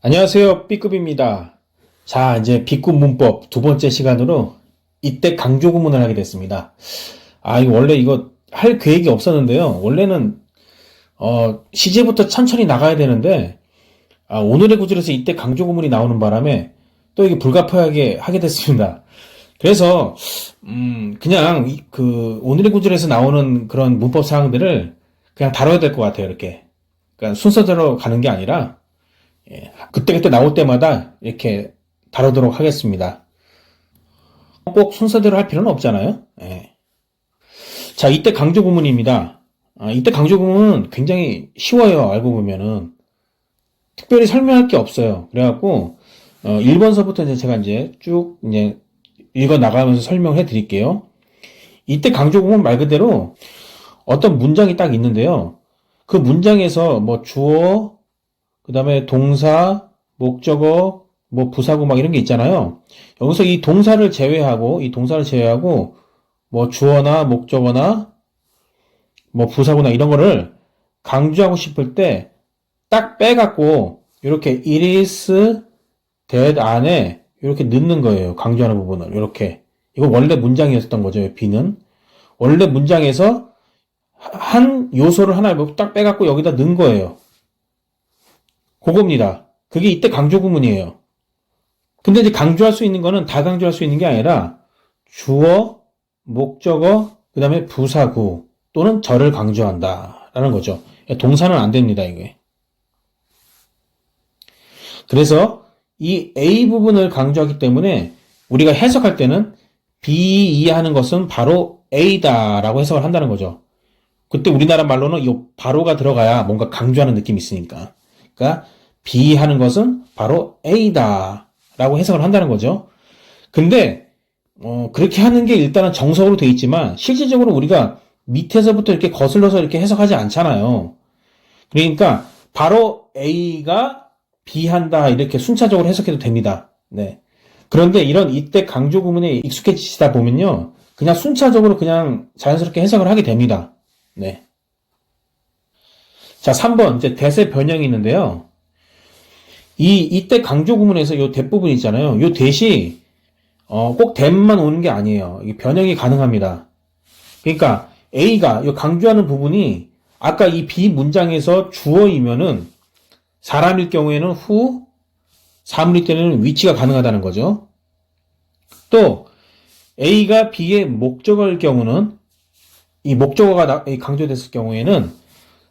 안녕하세요. B급입니다. 자, 이제 B급 문법 두 번째 시간으로 이때 강조 구문을 하게 됐습니다. 이거 원래 이거 할 계획이 없었는데요. 원래는, 시제부터 천천히 나가야 되는데, 오늘의 구절에서 이때 강조 구문이 나오는 바람에 또 이게 불가피하게 하게 됐습니다. 그래서, 그냥 오늘의 구절에서 나오는 그런 문법 사항들을 그냥 다뤄야 될 것 같아요. 이렇게. 그러니까 순서대로 가는 게 아니라, 그때그때 나올 때마다 이렇게 다루도록 하겠습니다. 꼭 순서대로 할 필요는 없잖아요. 예. 자, 이때 강조 구문입니다. 이때 강조 구문은 굉장히 쉬워요. 알고 보면은. 특별히 설명할 게 없어요. 그래갖고, 1번서부터 제가 이제 쭉 이제 읽어 나가면서 설명해 드릴게요. 이때 강조 구문 말 그대로 어떤 문장이 딱 있는데요. 그 문장에서 뭐 주어, 그 다음에 동사, 목적어, 뭐 부사구 막 이런 게 있잖아요. 여기서 이 동사를 제외하고, 뭐 주어나 목적어나 뭐 부사구나 이런 거를 강조하고 싶을 때 딱 빼갖고 이렇게 it is that 안에 이렇게 넣는 거예요. 강조하는 부분을 이렇게. 이거 원래 문장이었던 거죠. B는. 원래 문장에서 한 요소를 하나 딱 빼갖고 여기다 넣은 거예요. 그겁니다. 그게 이때 강조 구문이에요. 근데 이제 강조할 수 있는 거는 다 강조할 수 있는 게 아니라 주어, 목적어, 그 다음에 부사구 또는 절을 강조한다 라는 거죠. 동사는 안 됩니다, 이게. 그래서 이 A 부분을 강조하기 때문에 우리가 해석할 때는 B 이해하는 것은 바로 A다 라고 해석을 한다는 거죠. 그때 우리나라 말로는 이 바로가 들어가야 뭔가 강조하는 느낌이 있으니까. 그러니까 B 하는 것은 바로 A다 라고 해석을 한다는 거죠. 근데 그렇게 하는 게 일단은 정석으로 돼 있지만 실질적으로 우리가 밑에서부터 이렇게 거슬러서 이렇게 해석하지 않잖아요. 그러니까 바로 A가 B 한다 이렇게 순차적으로 해석해도 됩니다. 네. 그런데 이런 이때 강조 구문에 익숙해지시다 보면요. 그냥 순차적으로 그냥 자연스럽게 해석을 하게 됩니다. 네. 자, 3번 이제 대세 변형이 있는데요. 이때 강조 구문에서 요 대부분 있잖아요. 요 대시 꼭 대만 오는 게 아니에요. 이게 변형이 가능합니다. 그러니까 A가 요 강조하는 부분이 아까 이 B 문장에서 주어이면은 사람일 경우에는 who, 사물일 때는 which가 가능하다는 거죠. 또 A가 B의 목적어일 경우는 이 목적어가 강조됐을 경우에는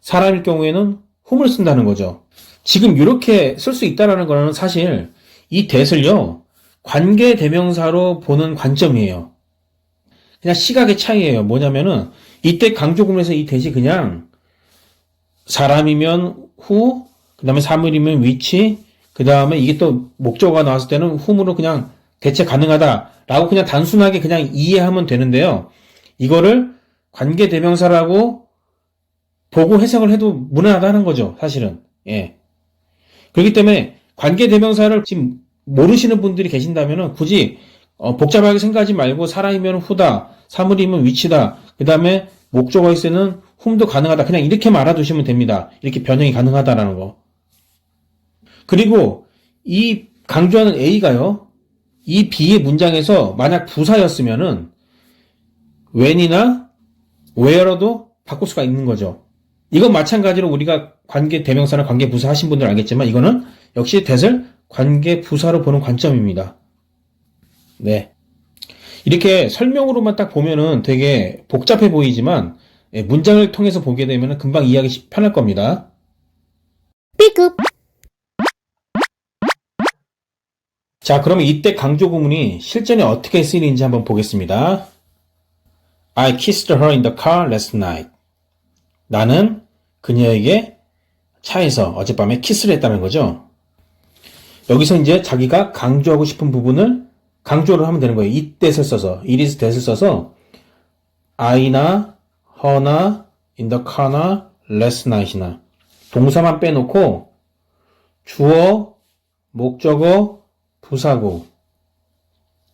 사람일 경우에는 whom을 쓴다는 거죠. 지금 이렇게 쓸 수 있다는 거는 사실 이 that을요 관계 대명사로 보는 관점이에요. 그냥 시각의 차이예요. 뭐냐면은 이때 강조 구문에서 이 that이 그냥 사람이면 who, 그 다음에 사물이면 which, 그 다음에 이게 또 목적어가 나왔을 때는 whom으로 그냥 대체 가능하다라고 그냥 단순하게 그냥 이해하면 되는데요. 이거를 관계 대명사라고 보고 해석을 해도 무난하다는 거죠. 사실은. 예. 그렇기 때문에 관계 대명사를 지금 모르시는 분들이 계신다면 굳이 복잡하게 생각하지 말고 사람이면 who다, 사물이면 which다, 그 다음에 목적어 있을 때는 whom도 가능하다. 그냥 이렇게만 알아두시면 됩니다. 이렇게 변형이 가능하다라는 거. 그리고 이 강조하는 A가요. 이 B의 문장에서 만약 부사였으면은 when이나 where도 바꿀 수가 있는 거죠. 이건 마찬가지로 우리가 관계 대명사나 관계 부사 하신 분들 알겠지만 이거는 역시 that을 관계 부사로 보는 관점입니다. 네. 이렇게 설명으로만 딱 보면은 되게 복잡해 보이지만 문장을 통해서 보게 되면 금방 이해하기 편할 겁니다. B급 자, 그러면 이때 강조 구문이 실전에 어떻게 쓰이는지 한번 보겠습니다. I kissed her in the car last night. 나는 그녀에게 차에서 어젯밤에 키스를 했다는 거죠. 여기서 이제 자기가 강조하고 싶은 부분을 강조를 하면 되는 거예요. it that을 써서, it is that을 써서 I나 her나 in the car나 last night이나 동사만 빼놓고 주어, 목적어, 부사구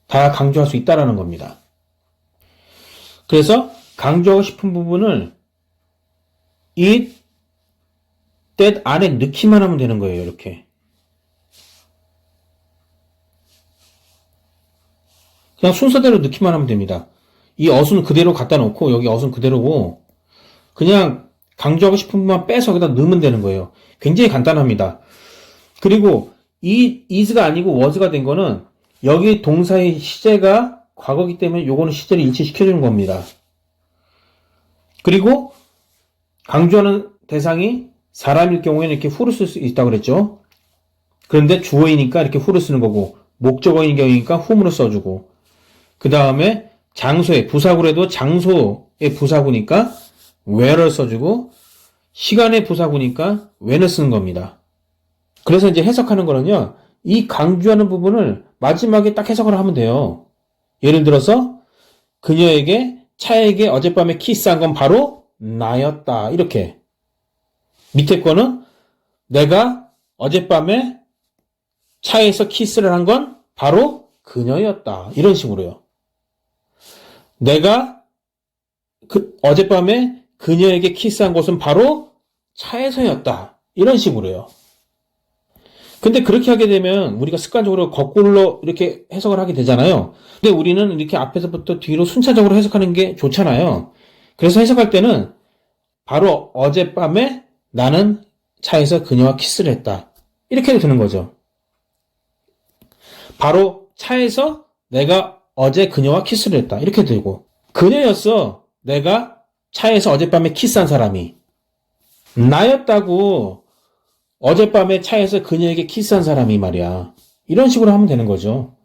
다 강조할 수 있다라는 겁니다. 그래서 강조하고 싶은 부분을 it, that 안에 넣기만 하면 되는 거예요. 이렇게. 그냥 순서대로 넣기만 하면 됩니다. 이 어순 그대로 갖다 놓고 여기 어순 그대로고 그냥 강조하고 싶은 부분만 빼서 여기다 넣으면 되는 거예요. 굉장히 간단합니다. 그리고 이 is가 아니고 was가 된 거는 여기 동사의 시제가 과거기 때문에 요거는 시제를 일치시켜주는 겁니다. 그리고 강조하는 대상이 사람일 경우에는 이렇게 who를 쓸 수 있다고 그랬죠. 그런데 주어이니까 이렇게 who를 쓰는 거고 목적어인 경우니까 whom으로 써주고 그 다음에 장소에 부사구로 해도 장소의 부사구니까 where를 써주고 시간의 부사구니까 when을 쓰는 겁니다. 그래서 이제 해석하는 거는요. 이 강조하는 부분을 마지막에 딱 해석을 하면 돼요. 예를 들어서 그녀에게 차에게 어젯밤에 키스한 건 바로 나였다. 이렇게. 밑에 거는 내가 어젯밤에 차에서 키스를 한 건 바로 그녀였다. 이런 식으로요. 내가 어젯밤에 그녀에게 키스한 곳은 바로 차에서였다. 이런 식으로요. 근데 그렇게 하게 되면 우리가 습관적으로 거꾸로 이렇게 해석을 하게 되잖아요. 근데 우리는 이렇게 앞에서부터 뒤로 순차적으로 해석하는 게 좋잖아요. 그래서 해석할 때는 바로 어젯밤에 나는 차에서 그녀와 키스를 했다. 이렇게 해도 되는 거죠. 바로 차에서 내가 어제 그녀와 키스를 했다. 이렇게 되고 그녀였어. 내가 차에서 어젯밤에 키스한 사람이. 나였다고 어젯밤에 차에서 그녀에게 키스한 사람이 말이야. 이런 식으로 하면 되는 거죠.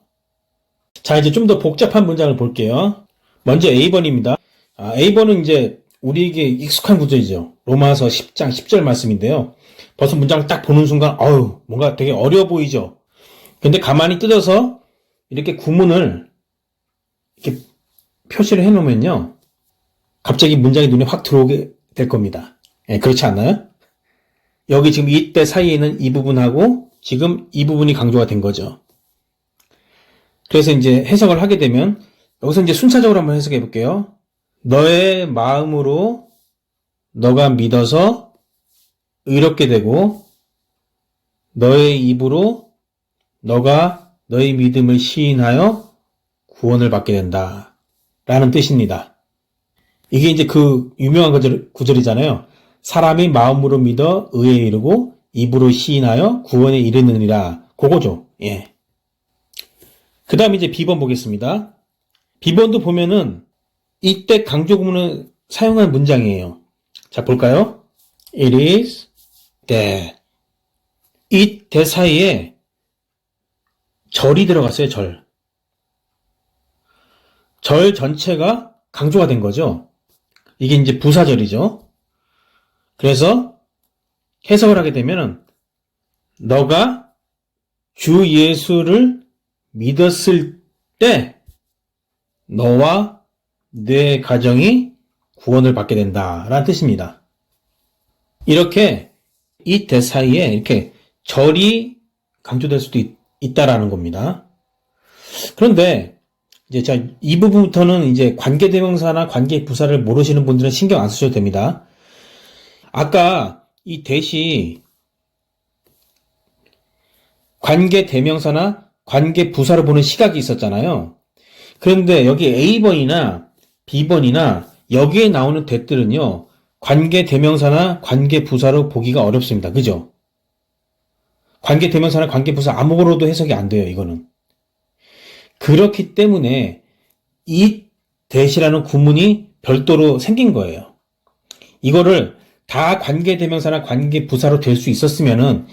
자, 이제 좀 더 복잡한 문장을 볼게요. 먼저 A번입니다. A번은 이제 우리에게 익숙한 구조이죠. 로마서 10장 10절 말씀인데요. 벌써 문장을 딱 보는 순간 뭔가 되게 어려워 보이죠. 근데 가만히 뜯어서 이렇게 구문을 이렇게 표시를 해놓으면요. 갑자기 문장이 눈에 확 들어오게 될 겁니다. 그렇지 않나요? 여기 지금 이때 사이에 있는 이 부분하고 지금 이 부분이 강조가 된 거죠. 그래서 이제 해석을 하게 되면 여기서 이제 순차적으로 한번 해석해 볼게요. 너의 마음으로 너가 믿어서 의롭게 되고 너의 입으로 너가 너의 믿음을 시인하여 구원을 받게 된다. 라는 뜻입니다. 이게 이제 그 유명한 구절이잖아요. 사람이 마음으로 믿어 의에 이르고 입으로 시인하여 구원에 이르느니라. 그거죠. 예. 그 다음에 이제 B번 보겠습니다. B번도 보면은 이때 강조 구문을 사용한 문장이에요. 자, 볼까요? It is that. 이 that 사이에 절이 들어갔어요, 절. 절 전체가 강조가 된 거죠. 이게 이제 부사절이죠. 그래서 해석을 하게 되면은 너가 주 예수를 믿었을 때 너와 내 가정이 구원을 받게 된다라는 뜻입니다. 이렇게 이 대 사이에 이렇게 절이 강조될 수도 있다라는 겁니다. 그런데 이제 자, 이 부분부터는 이제 관계대명사나 관계부사를 모르시는 분들은 신경 안 쓰셔도 됩니다. 아까 이 대시 관계대명사나 관계부사로 보는 시각이 있었잖아요. 그런데 여기 A번이나 B번이나 여기에 나오는 대들은요. 관계대명사나 관계부사로 보기가 어렵습니다. 그죠? 관계대명사나 관계부사 아무거나도 해석이 안 돼요. 이거는. 그렇기 때문에 이 대시라는 구문이 별도로 생긴 거예요. 이거를 다 관계대명사나 관계부사로 될 수 있었으면은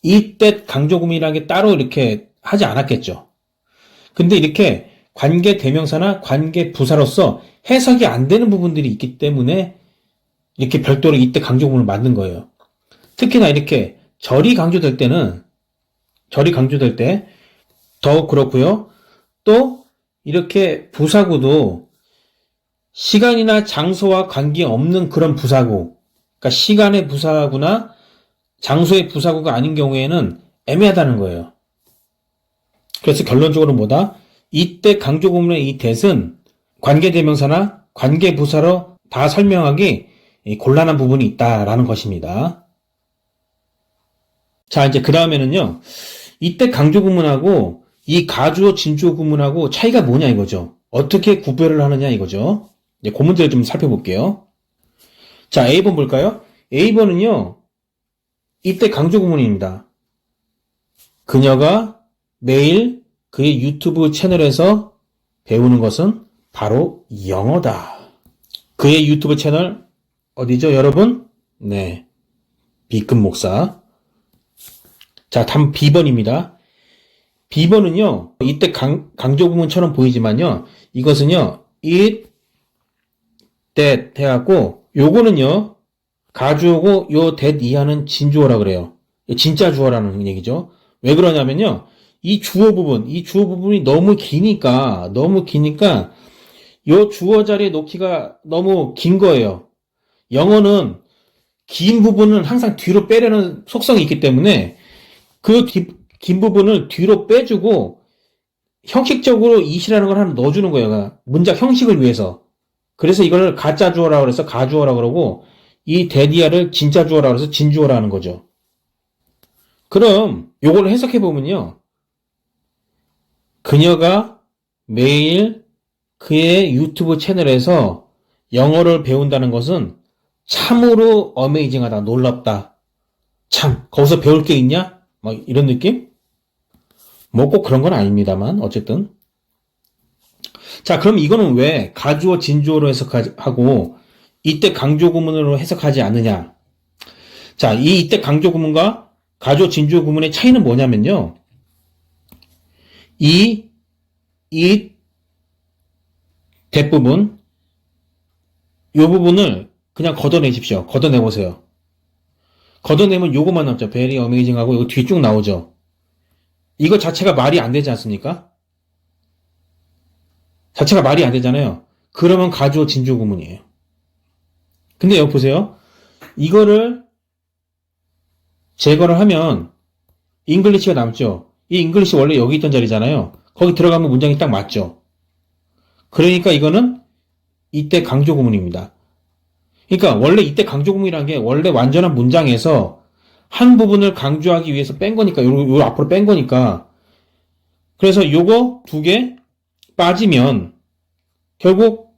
이때 강조구문이라는 게 따로 이렇게 하지 않았겠죠. 근데 이렇게 관계대명사나 관계부사로서 해석이 안 되는 부분들이 있기 때문에 이렇게 별도로 이때 강조구문을 만든 거예요. 특히나 이렇게 절이 강조될 때 더욱 그렇고요. 또 이렇게 부사구도 시간이나 장소와 관계없는 그런 부사구, 그러니까 시간의 부사구나 장소의 부사구가 아닌 경우에는 애매하다는 거예요. 그래서 결론적으로 뭐다? 이때 강조구문의 이 that은 관계대명사나 관계부사로 다 설명하기 곤란한 부분이 있다라는 것입니다. 자, 이제 그 다음에는요. 이때 강조구문하고 이 가주어 진주어 구문하고 차이가 뭐냐 이거죠. 어떻게 구별을 하느냐 이거죠. 이제 그 문제를 좀 살펴볼게요. 자, A번 볼까요? A번은요, 이때 강조 구문입니다. 그녀가 매일 그의 유튜브 채널에서 배우는 것은 바로 영어다. 그의 유튜브 채널 어디죠, 여러분? 네, B급 목사. 자, 다음 B번입니다. B번은요, 이때 강조 구문처럼 보이지만요, 이것은요, it, that 해갖고, 요거는요, 가주어고, 요 that 이하는 진주어라 그래요. 진짜 주어라는 얘기죠. 왜 그러냐면요, 이 주어 부분이 너무 기니까, 요 주어 자리에 놓기가 너무 긴 거예요. 영어는 긴 부분은 항상 뒤로 빼려는 속성이 있기 때문에, 그 긴 부분을 뒤로 빼주고 형식적으로 it이라는 걸 하나 넣어주는 거예요. 문장 형식을 위해서. 그래서 이걸 가짜 주어라고 그래서 가주어라고 그러고 이 대디아를 진짜 주어라고 해서 진주어라는 거죠. 그럼 요걸 해석해 보면요. 그녀가 매일 그의 유튜브 채널에서 영어를 배운다는 것은 참으로 어메이징하다, 놀랍다. 참, 거기서 배울 게 있냐? 막 이런 느낌? 뭐 꼭 그런 건 아닙니다만 어쨌든. 자, 그럼 이거는 왜 가주어 진주어로 해석하고 이때 강조 구문으로 해석하지 않느냐? 자, 이때 강조 구문과 가주어 진주어 구문의 차이는 뭐냐면요. 이 대부분 요 부분을 그냥 걷어내십시오. 걷어내보세요. 걷어내면 요거만 남죠. very amazing하고 이거 뒤에 쭉 나오죠. 이거 자체가 말이 안 되지 않습니까? 자체가 말이 안 되잖아요. 그러면 가주어 진주어 구문이에요. 근데 여기 보세요. 이거를 제거를 하면 잉글리시가 남죠. 이 잉글리시 원래 여기 있던 자리잖아요. 거기 들어가면 문장이 딱 맞죠. 그러니까 이거는 이때 강조 구문입니다. 그러니까 원래 이때 강조 구문이라는 게 원래 완전한 문장에서 한 부분을 강조하기 위해서 뺀 거니까, 요 앞으로 뺀 거니까. 그래서 요거 두 개 빠지면 결국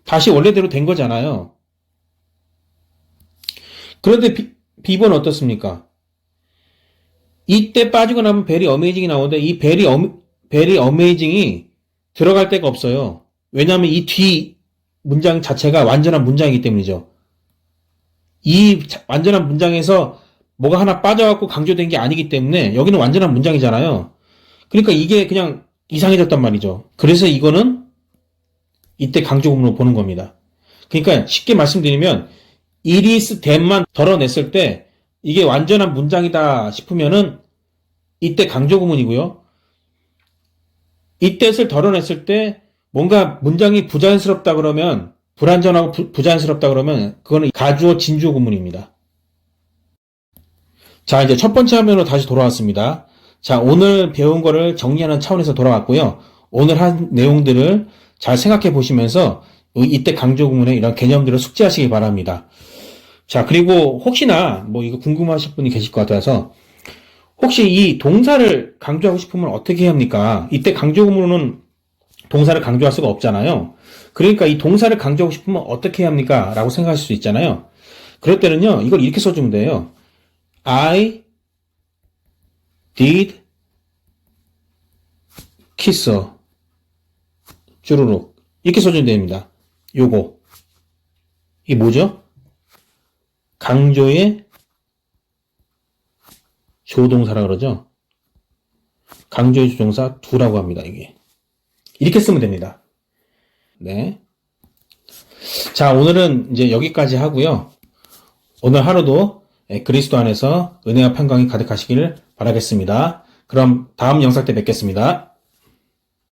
다시 원래대로 된 거잖아요. 그런데 B번 어떻습니까? 이때 빠지고 나면 very amazing이 나오는데 이 very amazing이 들어갈 데가 없어요. 왜냐하면 이 뒤 문장 자체가 완전한 문장이기 때문이죠. 이 완전한 문장에서 뭐가 하나 빠져갖고 강조된 게 아니기 때문에 여기는 완전한 문장이잖아요. 그러니까 이게 그냥 이상해졌단 말이죠. 그래서 이거는 이때 강조 구문으로 보는 겁니다. 그러니까 쉽게 말씀드리면 it is that만 덜어냈을 때 이게 완전한 문장이다 싶으면은 이때 강조 구문이고요. 이때를 덜어냈을 때 뭔가 문장이 부자연스럽다 그러면 불완전하고 부자연스럽다 그러면 그거는 가주어 진주어 구문입니다. 자, 이제 첫 번째 화면으로 다시 돌아왔습니다. 자, 오늘 배운 거를 정리하는 차원에서 돌아왔고요. 오늘 한 내용들을 잘 생각해 보시면서 이때 강조 구문의 이런 개념들을 숙지하시기 바랍니다. 자, 그리고 혹시나 뭐 이거 궁금하실 분이 계실 것 같아서 혹시 이 동사를 강조하고 싶으면 어떻게 해야 합니까? 이때 강조 구문은 동사를 강조할 수가 없잖아요. 그러니까 이 동사를 강조하고 싶으면 어떻게 해야 합니까? 라고 생각하실 수 있잖아요. 그럴 때는요, 이걸 이렇게 써주면 돼요. I did kiss her. 쭈루룩. 이렇게 써주면 됩니다. 요거. 이게 뭐죠? 강조의 조동사라 그러죠? 강조의 조동사 두라고 합니다, 이게. 이렇게 쓰면 됩니다. 네. 자, 오늘은 이제 여기까지 하고요. 오늘 하루도 그리스도 안에서 은혜와 평강이 가득하시기를 바라겠습니다. 그럼 다음 영상 때 뵙겠습니다.